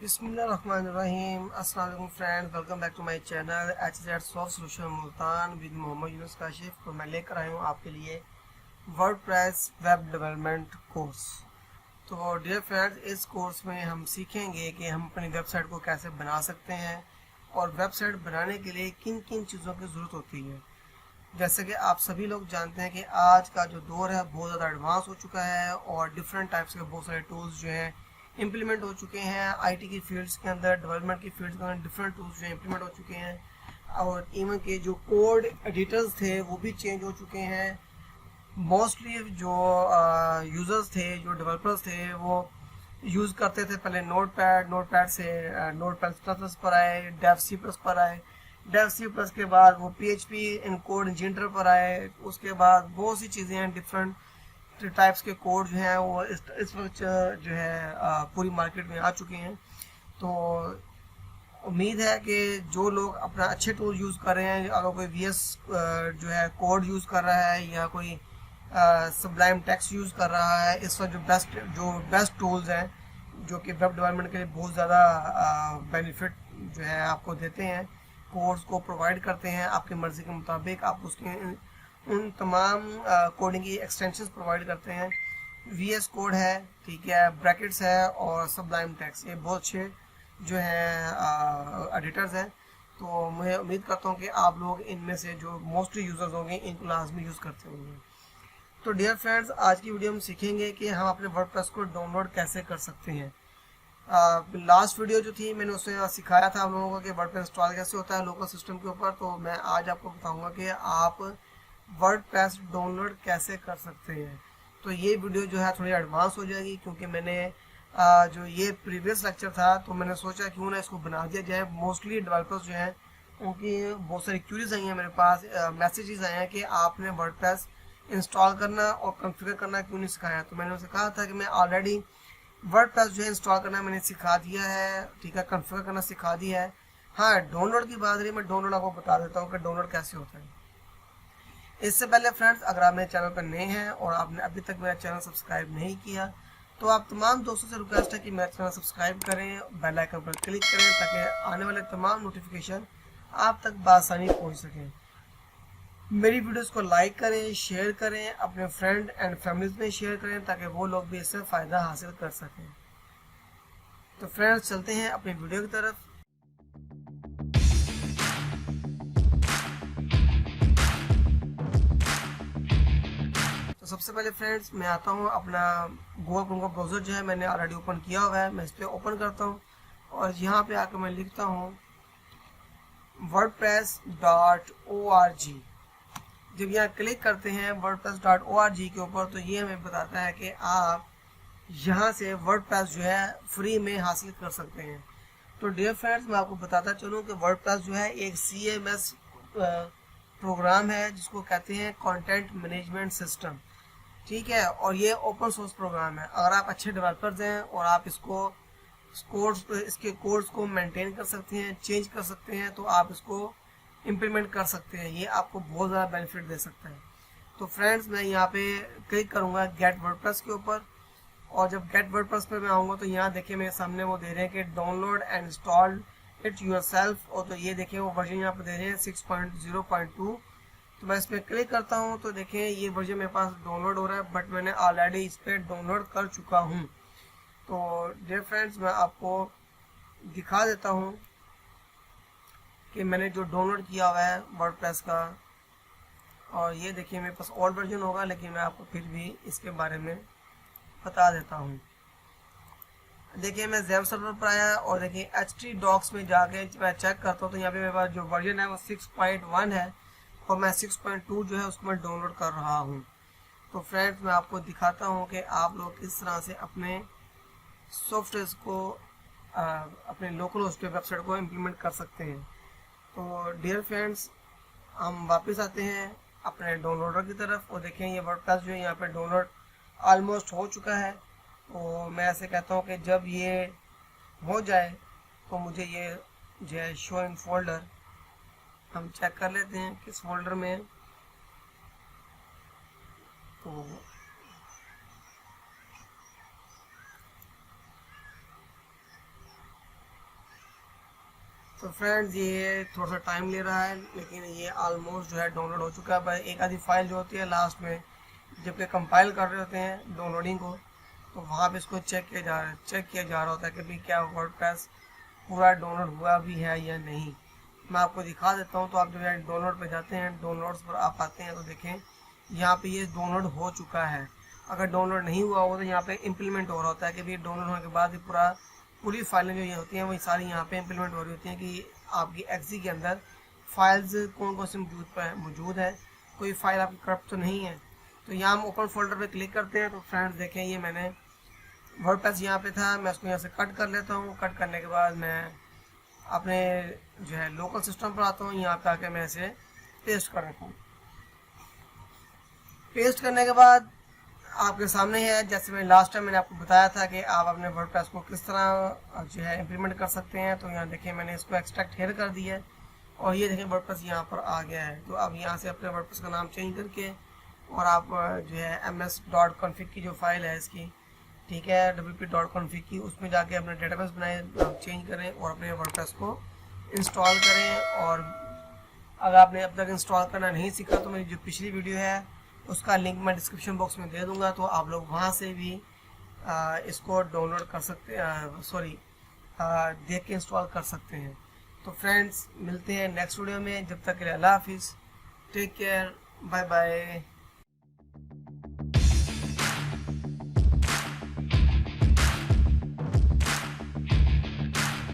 बिस्मिल्लाहिर्रहमानिर्रहीम। अस्सलाम वालेकुम friends, welcome back to my channel HZ soft solution Multan with Mohammad Yunus Kashif. और मैं लेकर आया हूँ आपके लिए वर्डप्रेस वेब डेवलपमेंट कोर्स। तो डियर फ्रेंड्स, इस कोर्स में हम सीखेंगे कि हम अपनी वेबसाइट को कैसे बना सकते हैं और वेबसाइट बनाने के लिए किन किन चीज़ों की ज़रूरत होती है। जैसे कि आप सभी लोग जानते हैं कि आज का जो दौर है बहुत ज़्यादा एडवांस हो चुका है और डिफरेंट टाइप्स के बहुत सारे टूल्स जो हैं इम्प्लीमेंट हो चुके हैं। आईटी की फील्ड्स के अंदर, डेवलपमेंट की फील्ड्स के अंदर डिफरेंट टूल्स जो इम्प्लीमेंट हो चुके हैं और इवन के जो कोड एडिटर्स थे वो भी चेंज हो चुके हैं। मोस्टली जो यूज़र्स थे, जो डेवलपर्स थे, वो यूज़ करते थे पहले नोटपैड से नोटपैड प्लस पर आए, डेव सी प्लस पर आए, डेव सी प्लस के बाद वो PHP इनकोड इंजीनियर पर आए। उसके बाद बहुत सी चीज़ें हैं, डिफरेंट टाइप्स के कोड जो हैं वो इस वक्त जो है पूरी मार्केट में आ चुके हैं। तो उम्मीद है कि जो लोग अपना अच्छे टूल यूज़ कर रहे हैं, अगर कोई VS जो है कोड यूज़ कर रहा है या कोई सबलाइम टेक्स्ट यूज़ कर रहा है, इस वक्त जो बेस्ट टूल्स हैं जो कि वेब डेवलपमेंट के लिए बहुत ज़्यादा बेनिफिट जो है आपको देते हैं, कोर्स को प्रोवाइड करते हैं। आपकी मर्ज़ी के मुताबिक आप उसके उन तमाम कोडिंग की एक्सटेंशंस प्रोवाइड करते हैं। VS कोड है, ठीक है, ब्रैकेट्स है और सबलाइम टेक्स्ट, ये बहुत अच्छे जो हैं एडिटर्स हैं। तो मैं उम्मीद करता हूँ कि आप लोग इनमें से जो मोस्टली यूज़र्स होंगे इनको लाजमी यूज़ करते होंगे। तो डियर फ्रेंड्स, आज की वीडियो में सीखेंगे कि हम अपने वर्डप्रेस को डाउनलोड कैसे कर सकते हैं। लास्ट वीडियो जो थी मैंने उसमें सिखाया था हम लोगों को कि वर्डप्रेस इंस्टॉल कैसे होता है लोकल सिस्टम के ऊपर। तो मैं आज आपको बताऊंगा कि आप वर्डप्रेस डाउनलोड कैसे कर सकते हैं। तो ये वीडियो जो है थोड़ी एडवांस हो जाएगी क्योंकि मैंने जो ये प्रीवियस लेक्चर था तो मैंने सोचा क्यों ना इसको बना दिया जाए। मोस्टली डेवलपर्स जो हैं उनकी बहुत सारी क्यूरीज आई हैं मेरे पास, मैसेजेस आए हैं कि आपने वर्डप्रेस इंस्टॉल करना और कॉन्फ़िगर करना क्यों नहीं सिखाया। तो मैंने उनसे कहा था कि मैं ऑलरेडी वर्डप्रेस जो है इंस्टॉल करना मैंने सिखा दिया है, ठीक है, कॉन्फ़िगर करना सिखा दिया है। हाँ, डाउनलोड की बात रही, मैं डाउनलोड आपको बता देता हूँ कि डाउनलोड कैसे होता है। इससे पहले फ्रेंड्स, अगर आप मेरे चैनल पर नए हैं और आपने अभी तक मेरा चैनल सब्सक्राइब नहीं किया तो आप तमाम दोस्तों से रिक्वेस्ट है कि मेरा चैनल सब्सक्राइब करें, बेल आइकन पर क्लिक करें ताकि आने वाले तमाम नोटिफिकेशन आप तक बआसानी पहुंच सकें। मेरी वीडियोस को लाइक करें, शेयर करें, अपने फ्रेंड एंड फैमिलीज में शेयर करें ताकि वो लोग भी इससे फ़ायदा हासिल कर सकें। तो फ्रेंड्स, चलते हैं अपनी वीडियो की तरफ। तो सबसे पहले फ्रेंड्स मैं आता हूँ अपना गूगल क्रोम का ब्राउज़र जो है मैंने ऑलरेडी ओपन किया हुआ है, मैं इस पर ओपन करता हूँ और यहाँ पे आकर मैं लिखता हूँ wordpress.org। जब यहाँ क्लिक करते हैं wordpress.org के ऊपर तो ये हमें बताता है कि आप यहाँ से वर्डप्रेस जो है फ्री में हासिल कर सकते हैं। तो डियर फ्रेंड्स, मैं आपको बताता चलूँ कि वर्डप्रेस जो है एक CMS प्रोग्राम है जिसको कहते हैं कंटेंट मैनेजमेंट सिस्टम, ठीक है, और ये ओपन सोर्स प्रोग्राम है। अगर आप अच्छे डेवलपर्स हैं और आप इसके कोड्स को मेंटेन कर सकते हैं, चेंज कर सकते हैं, तो आप इसको इम्प्लीमेंट कर सकते हैं। ये आपको बहुत ज़्यादा बेनिफिट दे सकता है। तो फ्रेंड्स, मैं यहाँ पे क्लिक करूँगा गेट वर्डप्रेस के ऊपर और जब गेट वर्डप्रेस पर मैं आऊँगा तो यहाँ देखिए मेरे सामने वो दे रहे हैं कि download and install it yourself. और तो ये देखिए वो वर्जन यहाँ पर दे रहे हैं 6.0.2। तो मैं इस पर क्लिक करता हूँ तो देखिए ये वर्जन मेरे पास डाउनलोड हो रहा है, बट मैंने ऑलरेडी इस पर डाउनलोड कर चुका हूँ। तो डियर फ्रेंड्स, मैं आपको दिखा देता हूँ कि मैंने जो डाउनलोड किया हुआ है वर्डप्रेस का। और ये देखिए मेरे पास ओल्ड वर्जन होगा लेकिन मैं आपको फिर भी इसके बारे में बता देता हूँ। देखिए मैं ज़ैम सर्वर पर आया और देखिए htdocs में जाके मैं चेक करता हूँ तो यहाँ पे मेरे पास जो वर्जन है वो 6.1 है और मैं 6.2 जो है उसको मैं डाउनलोड कर रहा हूँ। तो फ्रेंड्स, मैं आपको दिखाता हूँ कि आप लोग किस तरह से अपने सॉफ्टवेयर को अपने लोकल होस्ट पे वेबसाइट को इम्प्लीमेंट कर सकते हैं। तो डियर फ्रेंड्स, हम वापस आते हैं अपने डाउनलोडर की तरफ और देखें ये वर्डप्रेस जो है यहाँ पे डाउनलोड ऑलमोस्ट हो चुका है। तो मैं ऐसे कहता हूँ कि जब ये हो जाए तो मुझे ये जो है शो इन फोल्डर, हम चेक कर लेते हैं किस फोल्डर में है। तो तो फ्रेंड्स ये थोड़ा सा टाइम ले रहा है, लेकिन ये ऑलमोस्ट जो है डाउनलोड हो चुका है। पर एक आधी फाइल जो होती है लास्ट में जबकि कंपाइल कर रहे होते हैं डाउनलोडिंग को, तो वहाँ पे इसको चेक किया जा रहा होता है कि भाई क्या वर्डप्रेस पूरा डाउनलोड हुआ भी है या नहीं। मैं आपको दिखा देता हूँ। तो आप जो है डाउनलोड पे जाते हैं, डाउनलोड्स पर आप आते हैं तो देखें यहाँ पे ये डाउनलोड हो चुका है। अगर डाउनलोड नहीं हुआ होगा तो यहाँ पे इम्प्लीमेंट हो रहा होता है कि भाई डाउनलोड होने के बाद ही पूरी फाइलें जो ये होती हैं वही सारी यहाँ पे इम्प्लीमेंट हो रही होती हैं कि आपकी एक्सी के अंदर फाइल्स कौन कौन से मौजूद है, कोई फाइल आपकी करप्ट तो नहीं है। तो यहाँ हम ओपन फोल्डर पे क्लिक करते हैं। तो फ्रेंड्स देखें ये मैंने वर्डप्रेस यहाँ पे था, मैं इसको यहाँ से कट कर लेता हूँ। कट करने के बाद मैं अपने जो है लोकल सिस्टम पर आता हूँ, यहाँ पे आके मैं इसे पेस्ट कर देता हूँ। पेस्ट करने के बाद आपके सामने है, जैसे मैं लास्ट टाइम मैंने आपको बताया था कि आप अपने वर्डप्रेस को किस तरह जो है इम्प्लीमेंट कर सकते हैं। तो यहाँ देखिए मैंने इसको एक्सट्रैक्ट हेयर कर दिया है और ये देखें वर्डप्रेस यहाँ पर आ गया है। तो अब यहाँ से अपने वर्डप्रेस का नाम चेंज करके और आप जो है ms.config की जो फाइल है इसकी, ठीक है, wp.config की, उसमें जाके अपने डेटाबेस बनाए, चेंज करें और अपने वर्डप्रेस को इंस्टॉल करें। और अगर आपने अब तक इंस्टॉल करना नहीं सीखा तो मेरी जो पिछली वीडियो है उसका लिंक मैं डिस्क्रिप्शन बॉक्स में दे दूंगा, तो आप लोग वहाँ से भी इसको डाउनलोड कर सकते देख के इंस्टॉल कर सकते हैं। तो फ्रेंड्स मिलते हैं नेक्स्ट वीडियो में, जब तक के लिए अल्लाह हाफिज़, टेक केयर, बाय बाय।